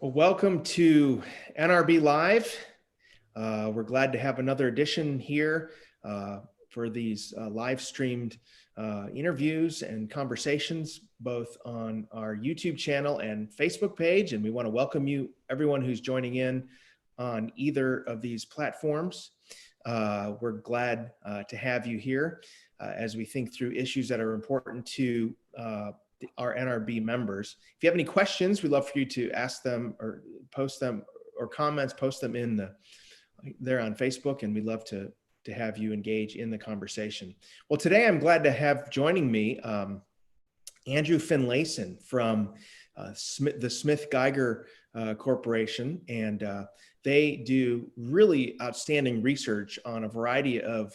Well, welcome to NRB Live. We're glad to have another edition here for these live streamed interviews and conversations, both on our YouTube channel and Facebook page. And we want to welcome you, everyone who's joining in on either of these platforms. We're glad to have you here as we think through issues that are important to our NRB members. If you have any questions, we'd love for you to ask them or post them, or comments, post them in there on Facebook, and we'd love to have you engage in the conversation. Well, today I'm glad to have joining me Andrew Finlayson from the SmithGeiger Corporation, and they do really outstanding research on a variety of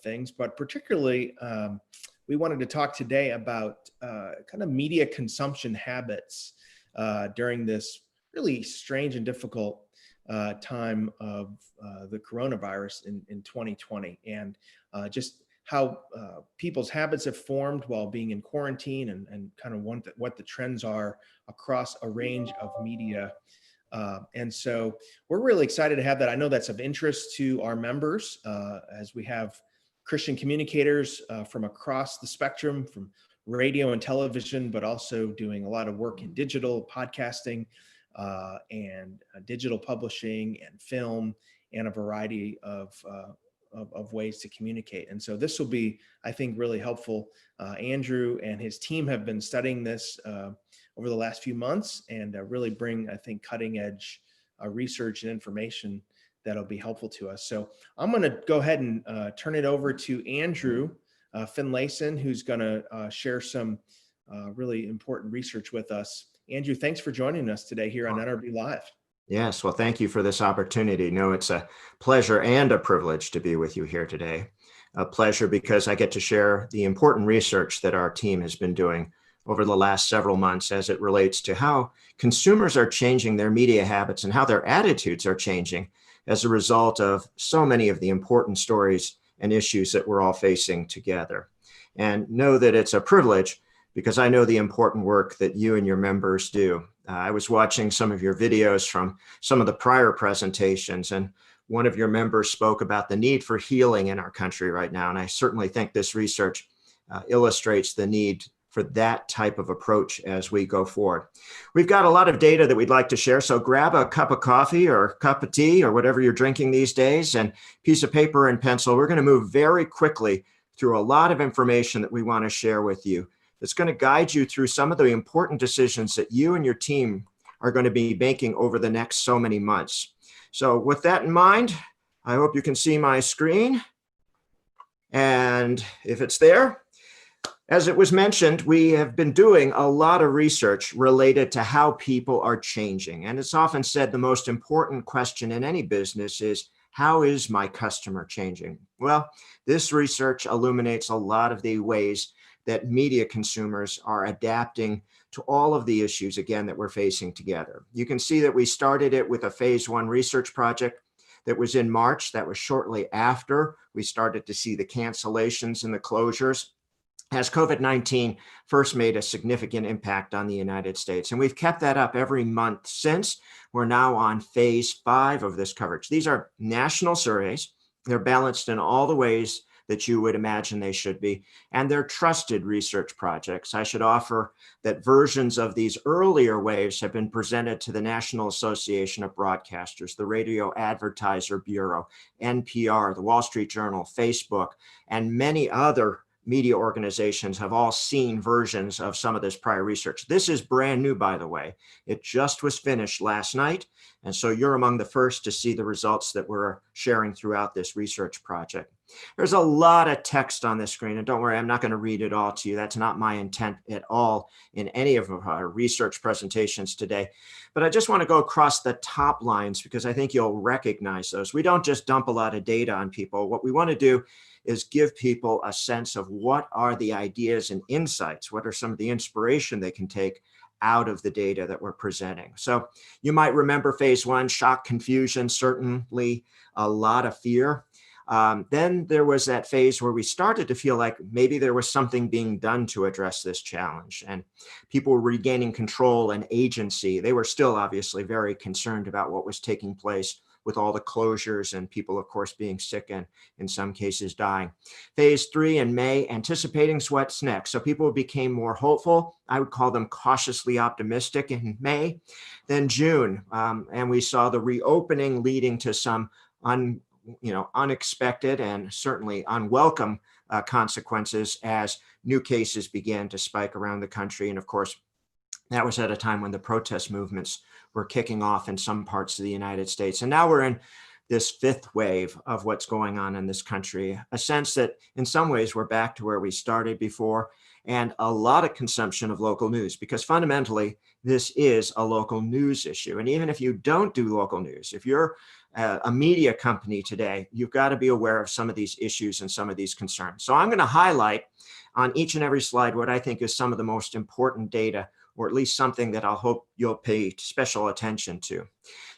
things, but particularly we wanted to talk today about kind of media consumption habits during this really strange and difficult time of the coronavirus in 2020, and just how people's habits have formed while being in quarantine, and kind of what the trends are across a range of media. And so we're really excited to have that. I know that's of interest to our members as we have Christian communicators from across the spectrum, from radio and television, but also doing a lot of work in digital podcasting and digital publishing and film, and a variety of ways to communicate. And so this will be, I think, really helpful. Andrew and his team have been studying this over the last few months, and really bring, I think, cutting edge research and information that'll be helpful to us. So I'm going to go ahead and turn it over to Andrew Finlayson, who's going to share some really important research with us. Andrew, thanks for joining us today here on NRB Live. Yes, well, thank you for this opportunity. No, it's a pleasure and a privilege to be with you here today. A pleasure because I get to share the important research that our team has been doing over the last several months as it relates to how consumers are changing their media habits and how their attitudes are changing as a result of so many of the important stories and issues that we're all facing together. And know that it's a privilege because I know the important work that you and your members do. I was watching some of your videos from some of the prior presentations, and one of your members spoke about the need for healing in our country right now. And I certainly think this research illustrates the need for that type of approach as we go forward. We've got a lot of data that we'd like to share, so grab a cup of coffee or a cup of tea or whatever you're drinking these days, and piece of paper and pencil. We're going to move very quickly through a lot of information that we want to share with you. That's going to guide you through some of the important decisions that you and your team are going to be making over the next so many months. So with that in mind, I hope you can see my screen. And if it's there, as it was mentioned, we have been doing a lot of research related to how people are changing. And it's often said the most important question in any business is, how is my customer changing? Well, this research illuminates a lot of the ways that media consumers are adapting to all of the issues, again, that we're facing together. You can see that we started it with a phase 1 research project that was in March. That was shortly after we started to see the cancellations and the closures as COVID-19 first made a significant impact on the United States. And we've kept that up every month since. We're now on phase 5 of this coverage. These are national surveys. They're balanced in all the ways that you would imagine they should be, and they're trusted research projects. I should offer that versions of these earlier waves have been presented to the National Association of Broadcasters, the Radio Advertiser Bureau, NPR, the Wall Street Journal, Facebook, and many other media organizations have all seen versions of some of this prior research. This is brand new, by the way. It just was finished last night. And so you're among the first to see the results that we're sharing throughout this research project. There's a lot of text on this screen, and don't worry, I'm not going to read it all to you. That's not my intent at all in any of our research presentations today. But I just want to go across the top lines because I think you'll recognize those. We don't just dump a lot of data on people. What we want to do is give people a sense of what are the ideas and insights, what are some of the inspiration they can take out of the data that we're presenting. So you might remember phase 1, shock, confusion, certainly a lot of fear. Then there was that phase where we started to feel like maybe there was something being done to address this challenge, and people were regaining control and agency. They were still obviously very concerned about what was taking place with all the closures and people, of course, being sick and in some cases dying. Phase 3 in May, anticipating what's next. So people became more hopeful. I would call them cautiously optimistic in May. Then June, and we saw the reopening leading to some unexpected and certainly unwelcome consequences as new cases began to spike around the country. And of course, that was at a time when the protest movements were kicking off in some parts of the United States. And now we're in this fifth wave of what's going on in this country, a sense that in some ways we're back to where we started before, and a lot of consumption of local news, because fundamentally this is a local news issue. And even if you don't do local news, if you're a media company today, you've got to be aware of some of these issues and some of these concerns. So I'm going to highlight on each and every slide what I think is some of the most important data, or at least something that I'll hope you'll pay special attention to.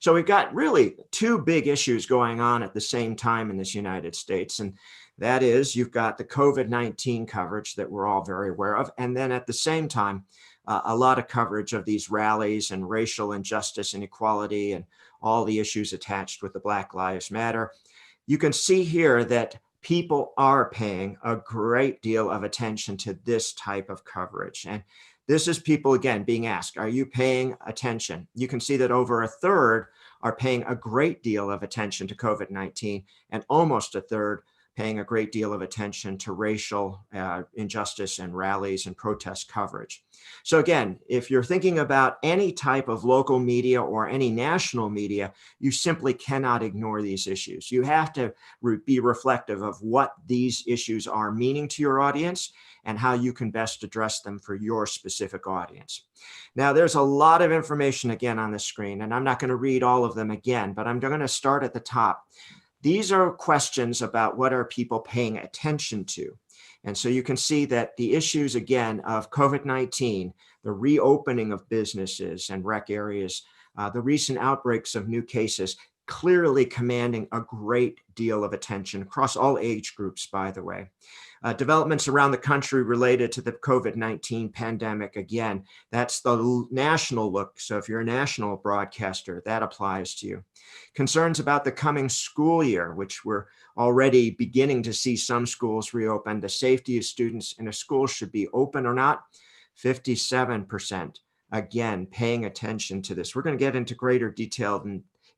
So we've got really two big issues going on at the same time in this United States. And that is, you've got the COVID-19 coverage that we're all very aware of. And then at the same time, a lot of coverage of these rallies and racial injustice, inequality, and all the issues attached with the Black Lives Matter. You can see here that people are paying a great deal of attention to this type of coverage. And this is people, again, being asked, are you paying attention? You can see that over a third are paying a great deal of attention to COVID-19, and almost a third paying a great deal of attention to racial injustice and rallies and protest coverage. So again, if you're thinking about any type of local media or any national media, you simply cannot ignore these issues. You have to be reflective of what these issues are meaning to your audience and how you can best address them for your specific audience. Now, there's a lot of information again on the screen, and I'm not going to read all of them again, but I'm going to start at the top. These are questions about what are people paying attention to. And so you can see that the issues, again, of COVID-19, the reopening of businesses and rec areas, the recent outbreaks of new cases, clearly commanding a great deal of attention across all age groups, by the way. Developments around the country related to the COVID-19 pandemic, again, that's the national look. So if you're a national broadcaster, that applies to you. Concerns about the coming school year, which we're already beginning to see some schools reopen. The safety of students in a school should be open or not. 57%, again, paying attention to this. We're going to get into greater detail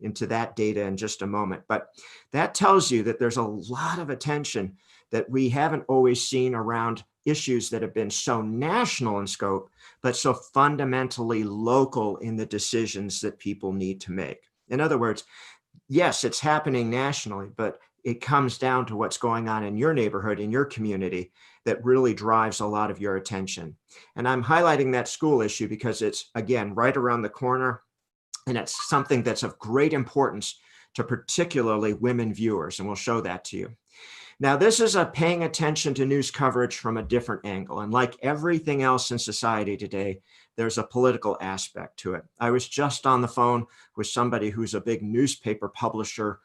into that data in just a moment. But that tells you that there's a lot of attention that we haven't always seen around issues that have been so national in scope, but so fundamentally local in the decisions that people need to make. In other words, yes, it's happening nationally, but it comes down to what's going on in your neighborhood, in your community, that really drives a lot of your attention. And I'm highlighting that school issue because it's, again, right around the corner, and it's something that's of great importance to particularly women viewers, and we'll show that to you. Now, this is a paying attention to news coverage from a different angle. And like everything else in society today, there's a political aspect to it. I was just on the phone with somebody who's a big newspaper publisher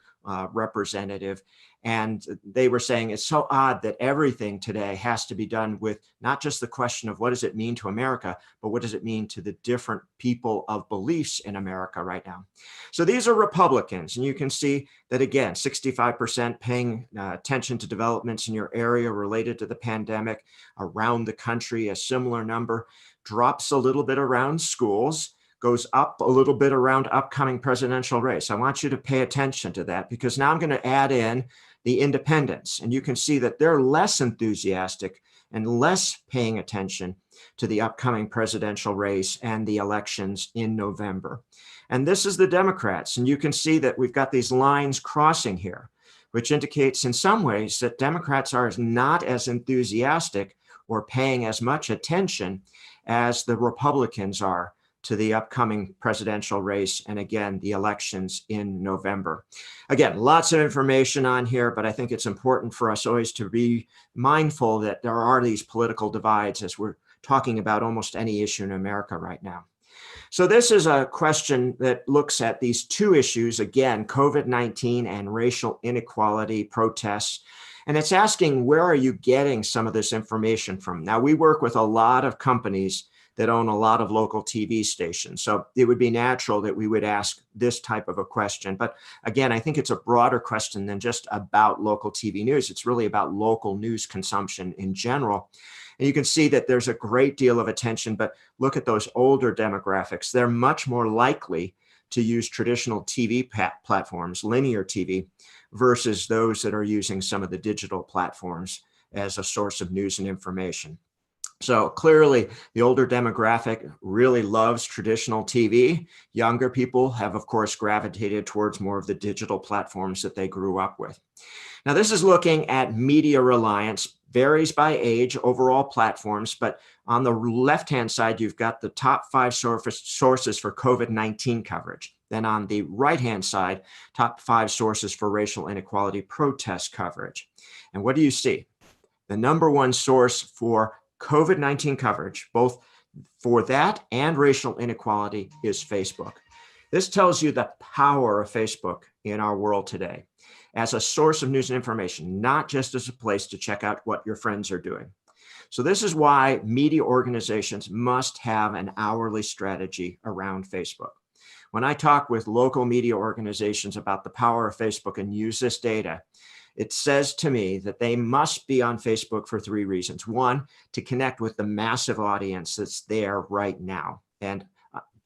representative, and they were saying it's so odd that everything today has to be done with not just the question of what does it mean to America, but what does it mean to the different people of beliefs in America right now. So these are Republicans, and you can see that, again, 65% paying attention to developments in your area related to the pandemic. Around the country, a similar number. Drops a little bit around schools, goes up a little bit around upcoming presidential race. I want you to pay attention to that, because now I'm going to add in the independents, and you can see that they're less enthusiastic and less paying attention to the upcoming presidential race and the elections in November. And this is the Democrats, and you can see that we've got these lines crossing here, which indicates in some ways that Democrats are not as enthusiastic or paying as much attention as the Republicans are to the upcoming presidential race, and again, the elections in November. Again, lots of information on here, but I think it's important for us always to be mindful that there are these political divides as we're talking about almost any issue in America right now. So this is a question that looks at these two issues, again, COVID-19 and racial inequality protests. And it's asking, where are you getting some of this information from? Now, we work with a lot of companies that own a lot of local TV stations. So it would be natural that we would ask this type of a question. But again, I think it's a broader question than just about local TV news. It's really about local news consumption in general. And you can see that there's a great deal of attention, but look at those older demographics. They're much more likely to use traditional TV platforms, linear TV, versus those that are using some of the digital platforms as a source of news and information. So clearly, the older demographic really loves traditional TV. Younger people have, of course, gravitated towards more of the digital platforms that they grew up with. Now, this is looking at media reliance, varies by age, overall platforms, but on the left-hand side, you've got the top 5 sources for COVID-19 coverage. Then on the right-hand side, top 5 sources for racial inequality protest coverage. And what do you see? The number 1 source for COVID-19 coverage, both for that and racial inequality, is Facebook. This tells you the power of Facebook in our world today as a source of news and information, not just as a place to check out what your friends are doing. So this is why media organizations must have an hourly strategy around Facebook. When I talk with local media organizations about the power of Facebook and use this data, it says to me that they must be on Facebook for 3 reasons. 1, to connect with the massive audience that's there right now. And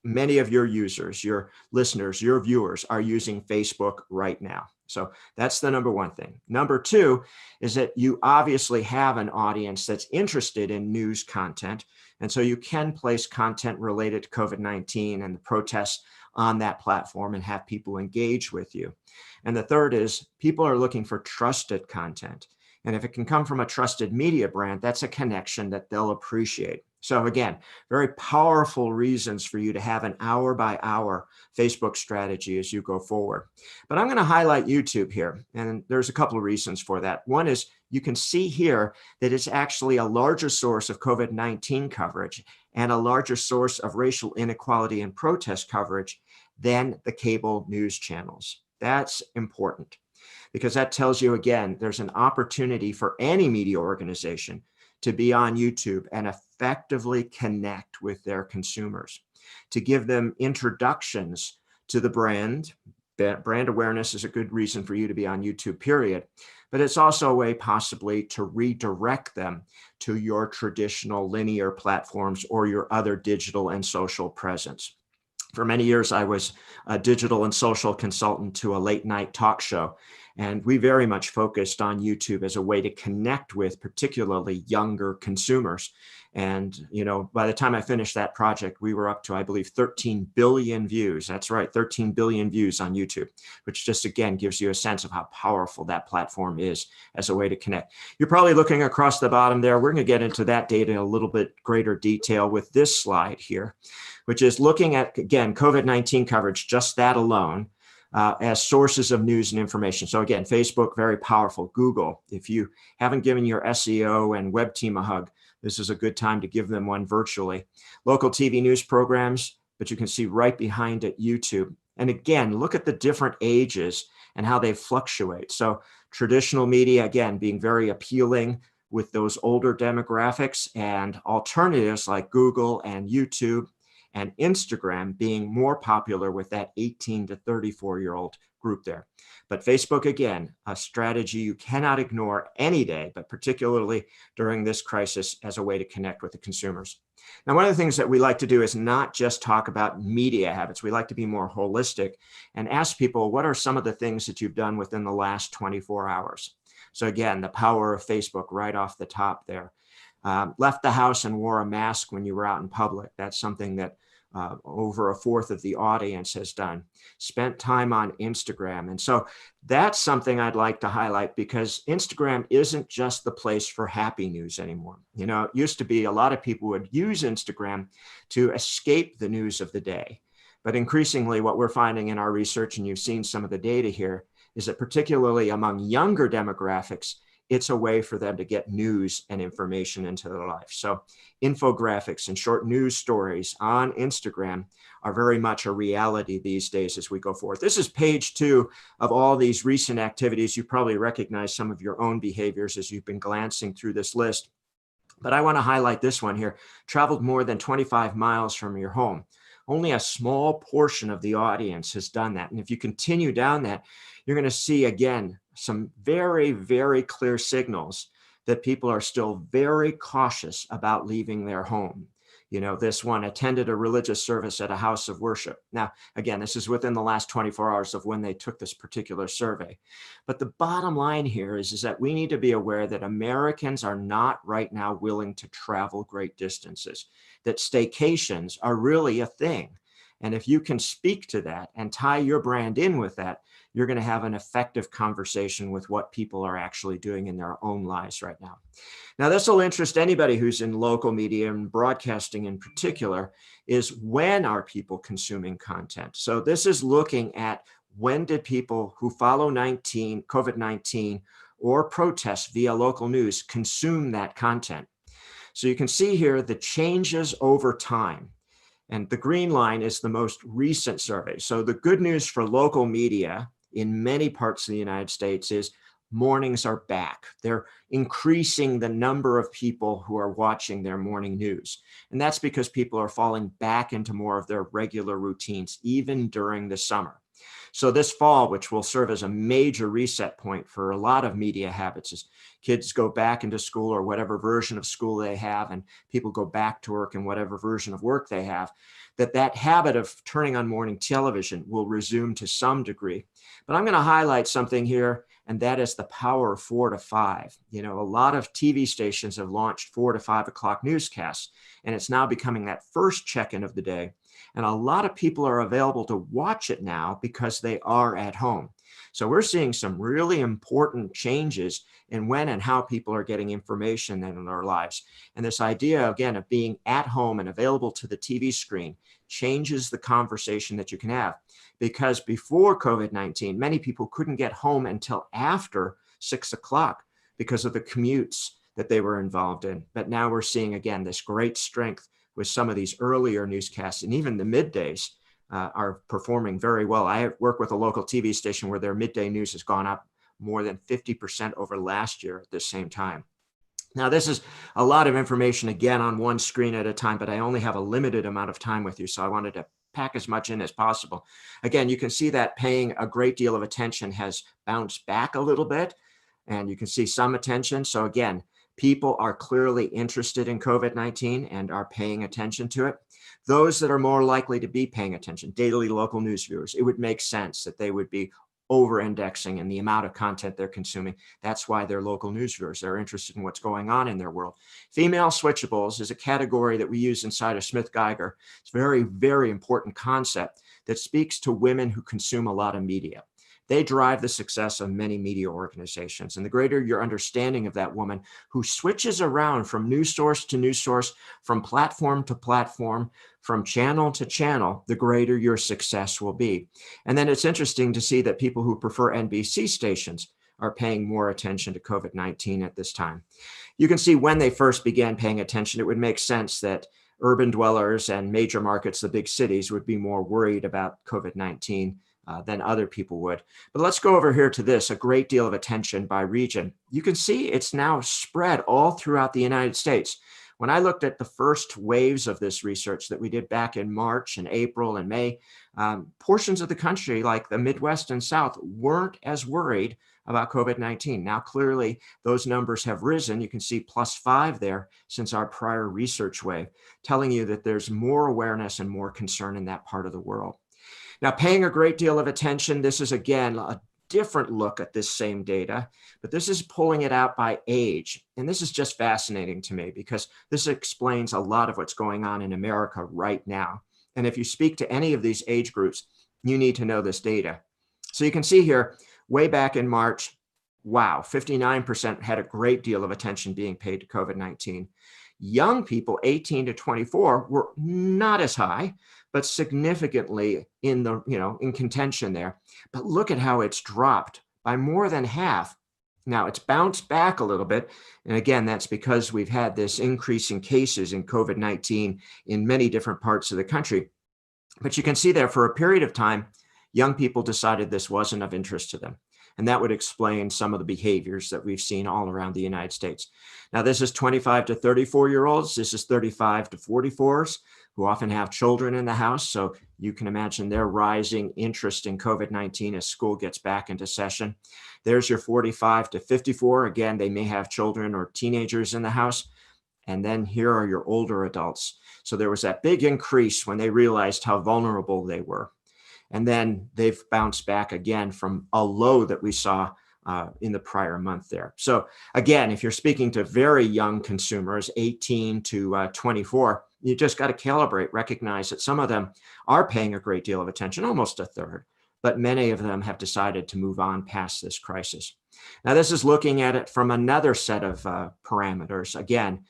many of your users, your listeners, your viewers are using Facebook right now. So that's the number 1 thing. Number 2 is that you obviously have an audience that's interested in news content. And so you can place content related to COVID-19 and the protests on that platform and have people engage with you. And the third is people are looking for trusted content. And if it can come from a trusted media brand, that's a connection that they'll appreciate. So again, very powerful reasons for you to have an hour by hour Facebook strategy as you go forward. But I'm going to highlight YouTube here. And there's a couple of reasons for that. One is you can see here that it's actually a larger source of COVID-19 coverage and a larger source of racial inequality and protest coverage than the cable news channels. That's important because that tells you, again, there's an opportunity for any media organization to be on YouTube and effectively connect with their consumers, to give them introductions to the brand. Brand awareness is a good reason for you to be on YouTube, period. But it's also a way possibly to redirect them to your traditional linear platforms or your other digital and social presence. For many years, I was a digital and social consultant to a late night talk show. And we very much focused on YouTube as a way to connect with particularly younger consumers. And, you know, by the time I finished that project, we were up to, I believe, 13 billion views. That's right, 13 billion views on YouTube, which just, again, gives you a sense of how powerful that platform is as a way to connect. You're probably looking across the bottom there. We're going to get into that data in a little bit greater detail with this slide here, which is looking at, again, COVID-19 coverage, just that alone, as sources of news and information. So again, Facebook, very powerful. Google, if you haven't given your SEO and web team a hug, this is a good time to give them one virtually. Local TV news programs, but you can see right behind it, YouTube. And again, look at the different ages and how they fluctuate. So traditional media, again, being very appealing with those older demographics, and alternatives like Google and YouTube and Instagram being more popular with that 18 to 34-year-old group there. But Facebook, again, a strategy you cannot ignore any day, but particularly during this crisis as a way to connect with the consumers. Now, one of the things that we like to do is not just talk about media habits. We like to be more holistic and ask people, what are some of the things that you've done within the last 24 hours? So again, the power of Facebook right off the top there. Left the house and wore a mask when you were out in public. That's something that over 1/4 of the audience has done. Spent time on Instagram. And so that's something I'd like to highlight, because Instagram isn't just the place for happy news anymore. You know, it used to be a lot of people would use Instagram to escape the news of the day. But increasingly, what we're finding in our research, and you've seen some of the data here, is that particularly among younger demographics, it's a way for them to get news and information into their life. So infographics and short news stories on Instagram are very much a reality these days as we go forward. This is page 2 of all these recent activities. You probably recognize some of your own behaviors as you've been glancing through this list. But I want to highlight this one here. Traveled more than 25 miles from your home. Only a small portion of the audience has done that. And if you continue down that, you're going to see, again, some very, very clear signals that people are still very cautious about leaving their home. You know, this one attended a religious service at a house of worship. Now, again, this is within the last 24 hours of when they took this particular survey. But the bottom line here is that we need to be aware that Americans are not right now willing to travel great distances, that staycations are really a thing. And if you can speak to that and tie your brand in with that, you're going to have an effective conversation with what people are actually doing in their own lives right now. Now, this will interest anybody who's in local media and broadcasting in particular, is when are people consuming content? So this is looking at when did people who follow COVID-19 or protest via local news consume that content. So you can see here the changes over time. And the green line is the most recent survey. So the good news for local media in many parts of the United States is mornings are back. They're increasing the number of people who are watching their morning news. And that's because people are falling back into more of their regular routines, even during the summer. So this fall, which will serve as a major reset point for a lot of media habits, as kids go back into school or whatever version of school they have, and people go back to work in whatever version of work they have, that habit of turning on morning television will resume to some degree. But I'm going to highlight something here, and that is the power of 4 to 5. You know, a lot of TV stations have launched 4 to 5 o'clock newscasts, and it's now becoming that first check-in of the day. And a lot of people are available to watch it now because they are at home. So we're seeing some really important changes in when and how people are getting information in their lives. And this idea, again, of being at home and available to the TV screen changes the conversation that you can have. Because before COVID-19, many people couldn't get home until after 6 o'clock because of the commutes that they were involved in. But now we're seeing, again, this great strength with some of these earlier newscasts, and even the middays are performing very well. I work with a local TV station where their midday news has gone up more than 50% over last year at the same time. Now, this is a lot of information, again, on one screen at a time, but I only have a limited amount of time with you, so I wanted to pack as much in as possible. Again, you can see that paying a great deal of attention has bounced back a little bit, and you can see some attention. So again, people are clearly interested in COVID-19 and are paying attention to it. Those that are more likely to be paying attention, daily local news viewers, it would make sense that they would be over-indexing in the amount of content they're consuming. That's why they're local news viewers. They're interested in what's going on in their world. Female switchables is a category that we use inside of SmithGeiger. It's a very, very important concept that speaks to women who consume a lot of media. They drive the success of many media organizations. And the greater your understanding of that woman who switches around from news source to news source, from platform to platform, from channel to channel, the greater your success will be. And then it's interesting to see that people who prefer NBC stations are paying more attention to COVID-19 at this time. You can see when they first began paying attention, it would make sense that urban dwellers and major markets, the big cities, would be more worried about COVID-19 than other people would. But let's go over here to this, a great deal of attention by region. You can see it's now spread all throughout the United States. When I looked at the first waves of this research that we did back in March and April and May, portions of the country like the Midwest and South weren't as worried about COVID-19. Now, clearly, those numbers have risen. You can see +5 there since our prior research wave, telling you that there's more awareness and more concern in that part of the world. Now, paying a great deal of attention, this is, again, a different look at this same data, but this is pulling it out by age. And this is just fascinating to me because this explains a lot of what's going on in America right now. And if you speak to any of these age groups, you need to know this data. So you can see here, way back in March, wow, 59% had a great deal of attention being paid to COVID-19. Young people, 18 to 24, were not as high, but significantly in the, in contention there. But look at how it's dropped by more than half Now it's bounced back a little bit. And again, that's because we've had this increase in cases in COVID-19 in many different parts of the country. But you can see there for a period of time, young people decided this wasn't of interest to them. And that would explain some of the behaviors that we've seen all around the United States. Now, this is 25 to 34-year-olds. This is 35 to 44s who often have children in the house. So you can imagine their rising interest in COVID-19 as school gets back into session. There's your 45 to 54. Again, they may have children or teenagers in the house. And then here are your older adults. So there was that big increase when they realized how vulnerable they were. And then they've bounced back again from a low that we saw in the prior month there. So again, if you're speaking to very young consumers, 18 to 24, you just got to calibrate, recognize that some of them are paying a great deal of attention, almost a third, but many of them have decided to move on past this crisis. Now, this is looking at it from another set of parameters. Again,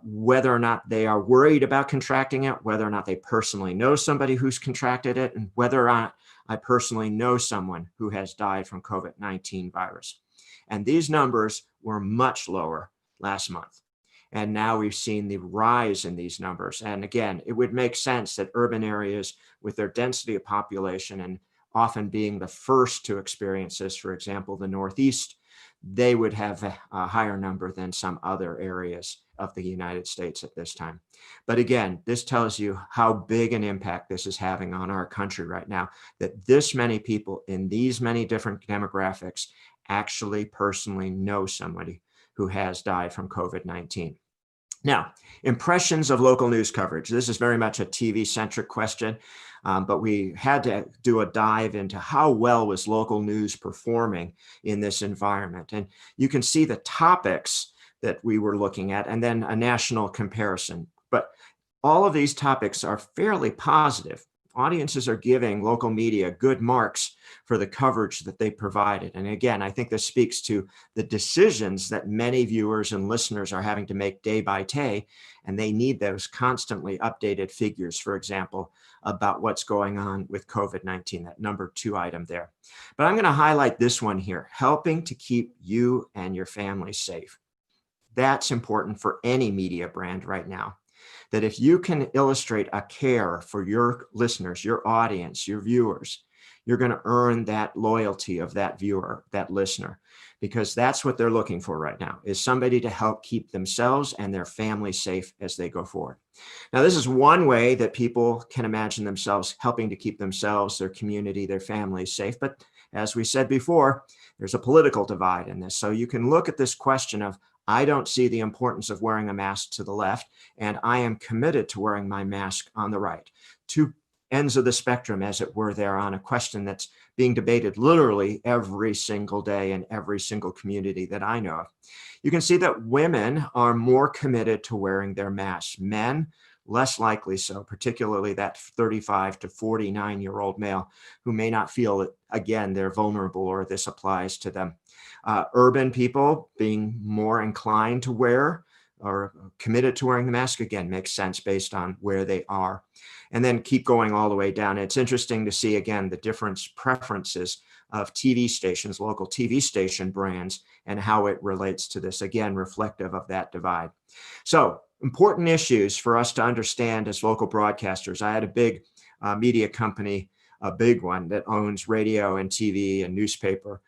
whether or not they are worried about contracting it, whether or not they personally know somebody who's contracted it, and whether or not I personally know someone who has died from COVID-19 virus. And these numbers were much lower last month. And now we've seen the rise in these numbers. And again, it would make sense that urban areas with their density of population and often being the first to experience this, for example, the Northeast, they would have a higher number than some other areas of the United States at this time. But again, this tells you how big an impact this is having on our country right now, that this many people in these many different demographics actually personally know somebody who has died from COVID-19. Now, impressions of local news coverage. This is very much a TV-centric question, but we had to do a dive into how well was local news performing in this environment. And you can see the topics that we were looking at and then a national comparison. But all of these topics are fairly positive. Audiences are giving local media good marks for the coverage that they provided. And again, I think this speaks to the decisions that many viewers and listeners are having to make day by day, and they need those constantly updated figures, for example, about what's going on with COVID-19, that number 2 item there. But I'm going to highlight this one here, helping to keep you and your family safe. That's important for any media brand right now. That if you can illustrate a care for your listeners, your audience, your viewers, you're going to earn that loyalty of that viewer, that listener, because that's what they're looking for right now, is somebody to help keep themselves and their family safe as they go forward. Now, this is one way that people can imagine themselves helping to keep themselves, their community, their families safe. But as we said before, there's a political divide in this. So you can look at this question of, I don't see the importance of wearing a mask to the left, and I am committed to wearing my mask on the right. 2 ends of the spectrum, as it were, there on a question that's being debated literally every single day in every single community that I know of. You can see that women are more committed to wearing their masks. Men, less likely so, particularly that 35 to 49-year-old male who may not feel that, again, they're vulnerable or this applies to them. Urban people being more inclined to wear or committed to wearing the mask, again, makes sense based on where they are. And then keep going all the way down. It's interesting to see, again, the different preferences of TV stations, local TV station brands, and how it relates to this, again, reflective of that divide. So important issues for us to understand as local broadcasters. I had a big media company, a big one that owns radio and TV and newspaper,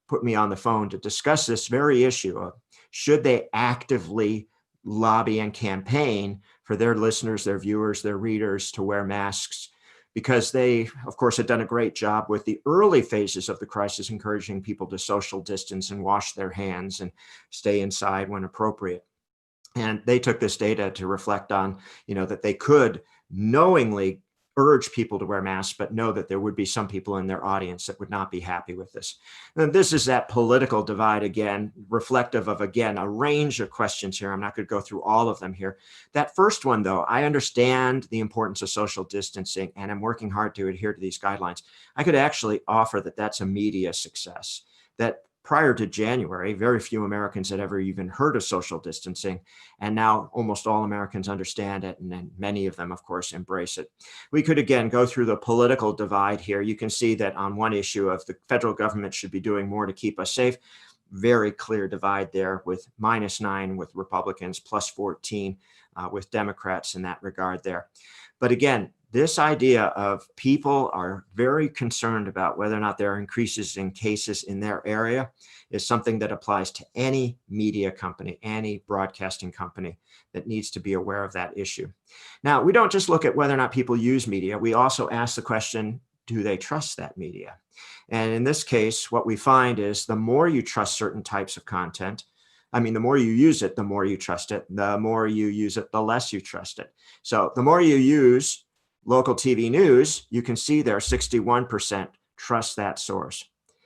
put me on the phone to discuss this very issue of should they actively lobby and campaign for their listeners, their viewers, their readers to wear masks, because they, of course, had done a great job with the early phases of the crisis, encouraging people to social distance and wash their hands and stay inside when appropriate. And they took this data to reflect on, that they could knowingly urge people to wear masks, but know that there would be some people in their audience that would not be happy with this. And this is that political divide, again, reflective of, again, a range of questions here. I'm not going to go through all of them here. That first one, though, I understand the importance of social distancing, and I'm working hard to adhere to these guidelines. I could actually offer that that's a media success, that prior to January, very few Americans had ever even heard of social distancing. And now almost all Americans understand it. And then many of them, of course, embrace it. We could, again, go through the political divide here. You can see that on one issue of the federal government should be doing more to keep us safe. very clear divide there with -9 with Republicans, +14 with Democrats in that regard there. But again, this idea of people are very concerned about whether or not there are increases in cases in their area is something that applies to any media company, any broadcasting company that needs to be aware of that issue. Now, we don't just look at whether or not people use media. We also ask the question, do they trust that media? And in this case, what we find is the more you trust certain types of content, the more you use it, the more you trust it. The more you use it, the less you trust it. So the more you use local TV news, you can see there 61% trust that source.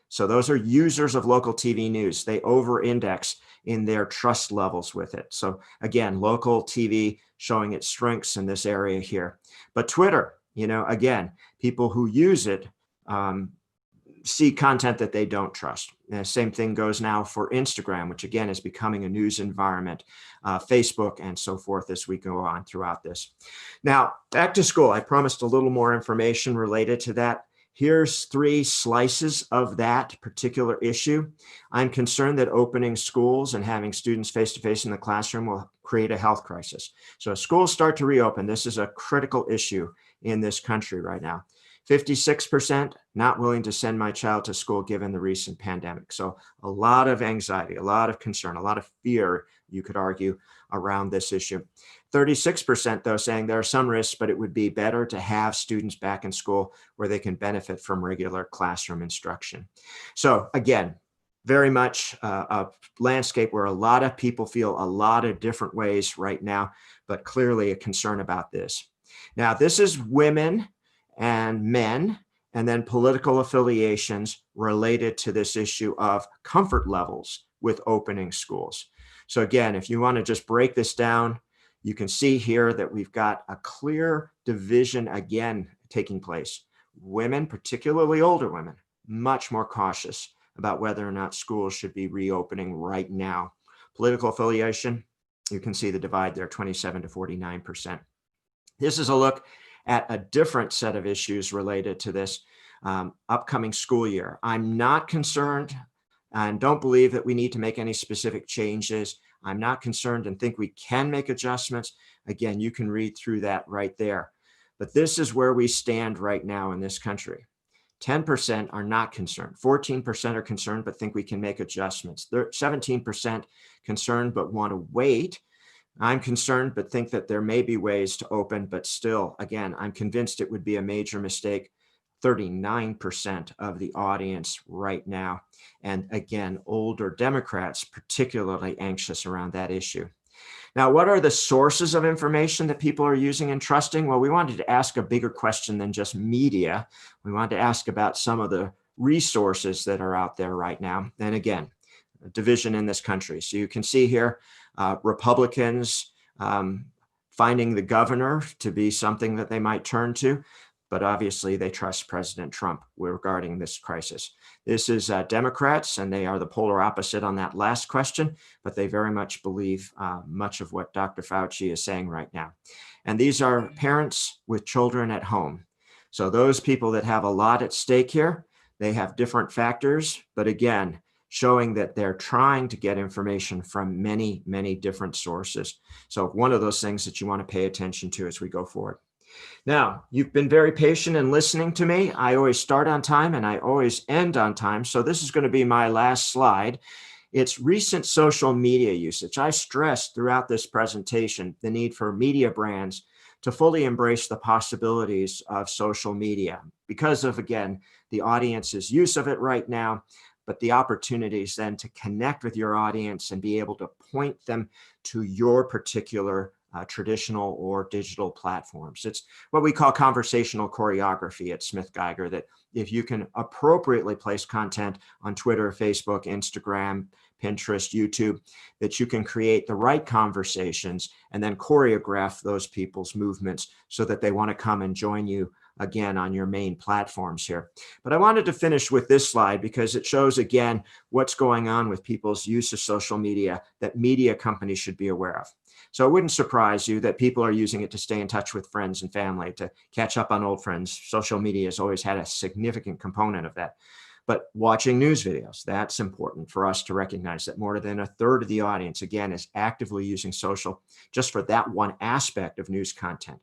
So those are users of local TV news. They over-index in their trust levels with it. So again, local TV showing its strengths in this area here. But Twitter, again, people who use it see content that they don't trust. And the same thing goes now for Instagram, which again is becoming a news environment, Facebook and so forth as we go on throughout this. Now, back to school. I promised a little more information related to that. Here's 3 slices of that particular issue. I'm concerned that opening schools and having students face-to-face in the classroom will create a health crisis. So as schools start to reopen, this is a critical issue in this country right now. 56% not willing to send my child to school given the recent pandemic. So a lot of anxiety, a lot of concern, a lot of fear, you could argue, around this issue. 36% though saying there are some risks, but it would be better to have students back in school where they can benefit from regular classroom instruction. So again, very much a landscape where a lot of people feel a lot of different ways right now, but clearly a concern about this. Now, this is women and men, and then political affiliations related to this issue of comfort levels with opening schools. So again, if you want to just break this down, you can see here that we've got a clear division again taking place. Women, particularly older women, much more cautious about whether or not schools should be reopening right now. Political affiliation, you can see the divide there, 27 to 49%. This is a look at a different set of issues related to this upcoming school year. I'm not concerned and don't believe that we need to make any specific changes. I'm not concerned and think we can make adjustments. Again, you can read through that right there. But this is where we stand right now in this country. 10% are not concerned. 14% are concerned but think we can make adjustments. 17% concerned but want to wait. I'm concerned, but think that there may be ways to open, but still, again, I'm convinced it would be a major mistake. 39% of the audience right now. And again, older Democrats particularly anxious around that issue. Now, what are the sources of information that people are using and trusting? Well, we wanted to ask a bigger question than just media. We wanted to ask about some of the resources that are out there right now. And again, a division in this country. So you can see here, Republicans finding the governor to be something that they might turn to, but obviously they trust President Trump regarding this crisis. This is Democrats, and they are the polar opposite on that last question, but they very much believe much of what Dr. Fauci is saying right now. And these are parents with children at home. So those people that have a lot at stake here, they have different factors, but again, showing that they're trying to get information from many, many different sources. So one of those things that you want to pay attention to as we go forward. Now, you've been very patient in listening to me. I always start on time and I always end on time. So this is going to be my last slide. It's recent social media usage. I stressed throughout this presentation the need for media brands to fully embrace the possibilities of social media because of, again, the audience's use of it right now, but the opportunities then to connect with your audience and be able to point them to your particular traditional or digital platforms. It's what we call conversational choreography at SmithGeiger, that if you can appropriately place content on Twitter, Facebook, Instagram, Pinterest, YouTube, that you can create the right conversations and then choreograph those people's movements so that they want to come and join you again on your main platforms here. But I wanted to finish with this slide because it shows again what's going on with people's use of social media that media companies should be aware of. So it wouldn't surprise you that people are using it to stay in touch with friends and family, to catch up on old friends. Social media has always had a significant component of that. But watching news videos, that's important for us to recognize that more than a third of the audience, again, is actively using social just for that one aspect of news content.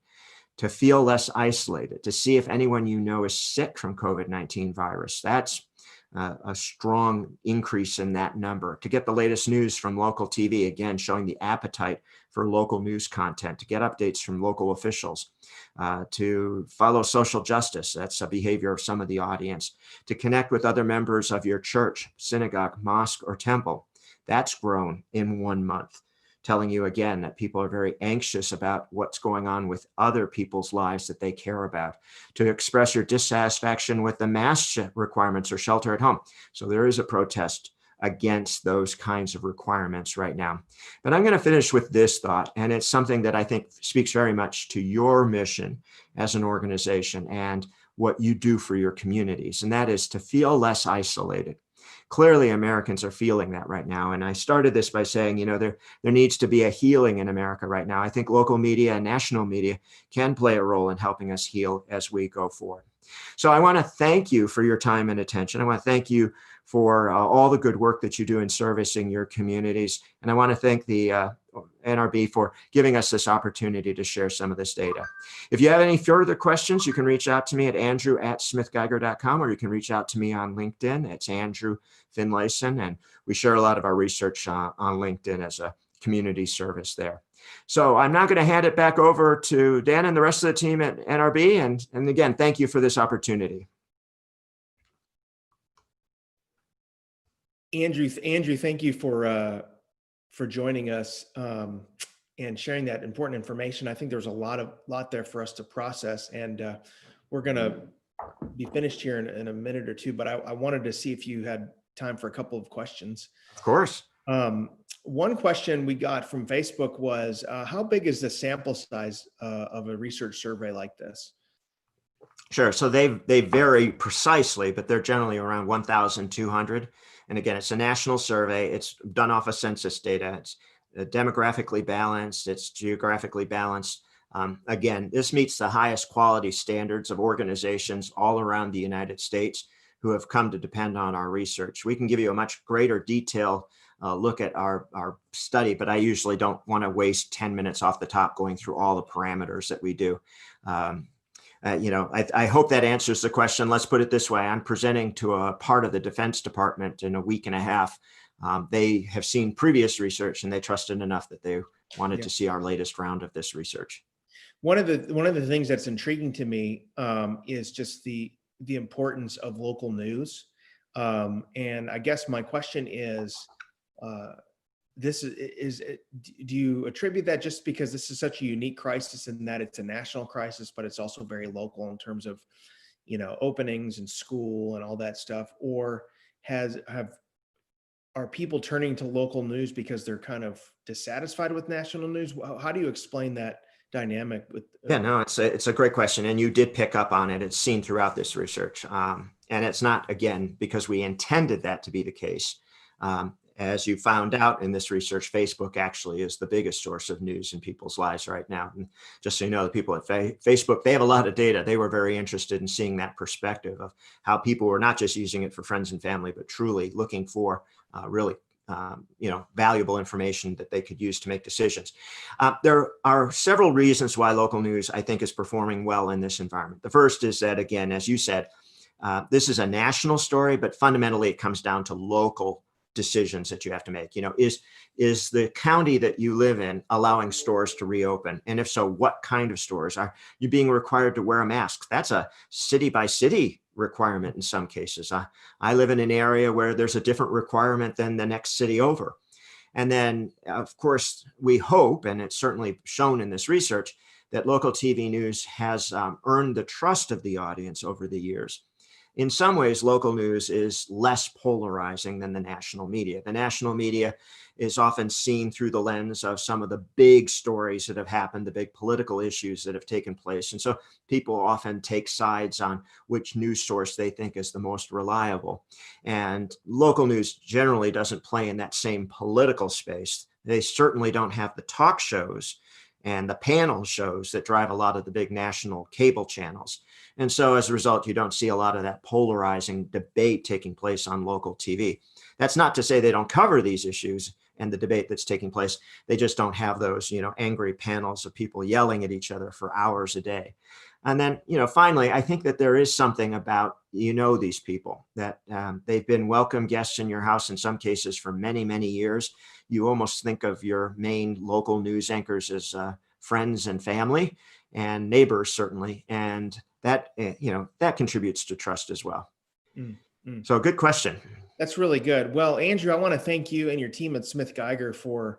To feel less isolated, to see if anyone you know is sick from COVID-19 virus. That's a strong increase in that number. To get the latest news from local TV, again, showing the appetite for local news content, to get updates from local officials, to follow social justice. That's a behavior of some of the audience. To connect with other members of your church, synagogue, mosque, or temple. That's grown in 1 month, telling you again that people are very anxious about what's going on with other people's lives that they care about. To express your dissatisfaction with the mask requirements or shelter at home. So there is a protest against those kinds of requirements right now. But I'm going to finish with this thought, and it's something that I think speaks very much to your mission as an organization and what you do for your communities, and that is to feel less isolated. Clearly, Americans are feeling that right now. And I started this by saying, there needs to be a healing in America right now. I think local media and national media can play a role in helping us heal as we go forward. So I want to thank you for your time and attention. I want to thank you for all the good work that you do in servicing your communities. And I want to thank the NRB for giving us this opportunity to share some of this data. If you have any further questions, you can reach out to me at andrew@smithgeiger.com, or you can reach out to me on LinkedIn. It's Andrew Finlayson, and we share a lot of our research on LinkedIn as a community service there. So I'm now going to hand it back over to Dan and the rest of the team at NRB. And again, thank you for this opportunity. Andrew, thank you for joining us and sharing that important information. I think there's a lot there for us to process, and we're going to be finished here in a minute or two. But I wanted to see if you had time for a couple of questions. Of course. One question we got from Facebook was, how big is the sample size of a research survey like this? Sure. So they vary precisely, but they're generally around 1,200. And again, it's a national survey. It's done off of census data. It's demographically balanced. It's geographically balanced. Again, this meets the highest quality standards of organizations all around the United States who have come to depend on our research. We can give you a much greater detail look at our study, but I usually don't want to waste 10 minutes off the top going through all the parameters that we do. I hope that answers the question. Let's put it this way. I'm presenting to a part of the Defense Department in a week and a half. They have seen previous research and they trusted enough that they wanted to see our latest round of this research. One of the things that's intriguing to me is just the importance of local news. And I guess my question is, do you attribute that just because this is such a unique crisis in that it's a national crisis, but it's also very local in terms of, openings and school and all that stuff? Or are people turning to local news because they're kind of dissatisfied with national news? How do you explain that dynamic with? Yeah, no, it's a great question. And you did pick up on it. It's seen throughout this research. And it's not, again, because we intended that to be the case. As you found out in this research, Facebook actually is the biggest source of news in people's lives right now. And just so you know, the people at Facebook, they have a lot of data. They were very interested in seeing that perspective of how people were not just using it for friends and family, but truly looking for really valuable information that they could use to make decisions. There are several reasons why local news, I think, is performing well in this environment. The first is that, again, as you said, this is a national story, but fundamentally it comes down to local decisions that you have to make. Is the county that you live in allowing stores to reopen? And if so, what kind of stores? Are you being required to wear a mask? That's a city by city requirement in some cases. I live in an area where there's a different requirement than the next city over. And then, of course, we hope, and it's certainly shown in this research, that local TV news has earned the trust of the audience over the years. In some ways, local news is less polarizing than the national media. The national media is often seen through the lens of some of the big stories that have happened, the big political issues that have taken place. And so people often take sides on which news source they think is the most reliable. And local news generally doesn't play in that same political space. They certainly don't have the talk shows and the panel shows that drive a lot of the big national cable channels. And so as a result, you don't see a lot of that polarizing debate taking place on local TV. That's not to say they don't cover these issues and the debate that's taking place. They just don't have those, angry panels of people yelling at each other for hours a day. And then, finally, I think that there is something about, these people, that they've been welcome guests in your house in some cases for many, many years. You almost think of your main local news anchors as friends and family and neighbors, certainly. And that, that contributes to trust as well. So good question. That's really good. Well, Andrew, I want to thank you and your team at SmithGeiger for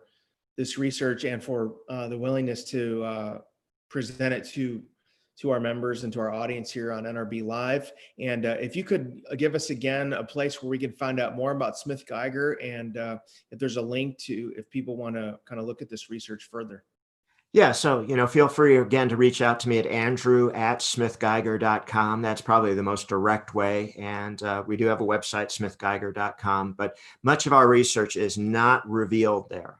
this research and for the willingness to present it to our members and to our audience here on NRB Live. And if you could give us again a place where we can find out more about SmithGeiger, and if there's a link to, if people want to kind of look at this research further. Yeah, so, feel free again to reach out to me at andrew@smithgeiger.com. That's probably the most direct way. And we do have a website, smithgeiger.com, but much of our research is not revealed there.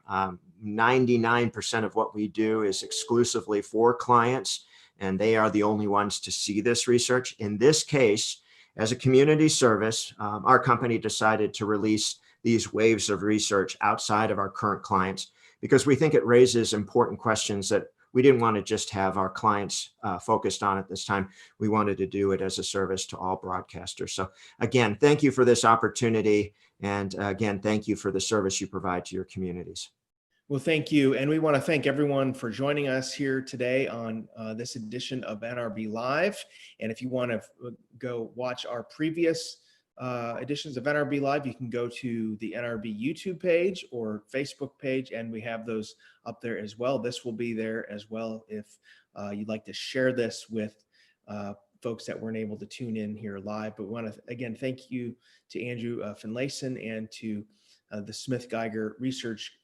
99% of what we do is exclusively for clients, and they are the only ones to see this research. In this case, as a community service, our company decided to release these waves of research outside of our current clients, because we think it raises important questions that we didn't want to just have our clients focused on at this time. We wanted to do it as a service to all broadcasters. So again, thank you for this opportunity. And again, thank you for the service you provide to your communities. Well, thank you. And we want to thank everyone for joining us here today on this edition of NRB Live. And if you want to go watch our previous editions of NRB Live, you can go to the NRB YouTube page or Facebook page, and we have those up there as well. This will be there as well if you'd like to share this with folks that weren't able to tune in here live. But we want to, again, thank you to Andrew Finlayson and to the SmithGeiger research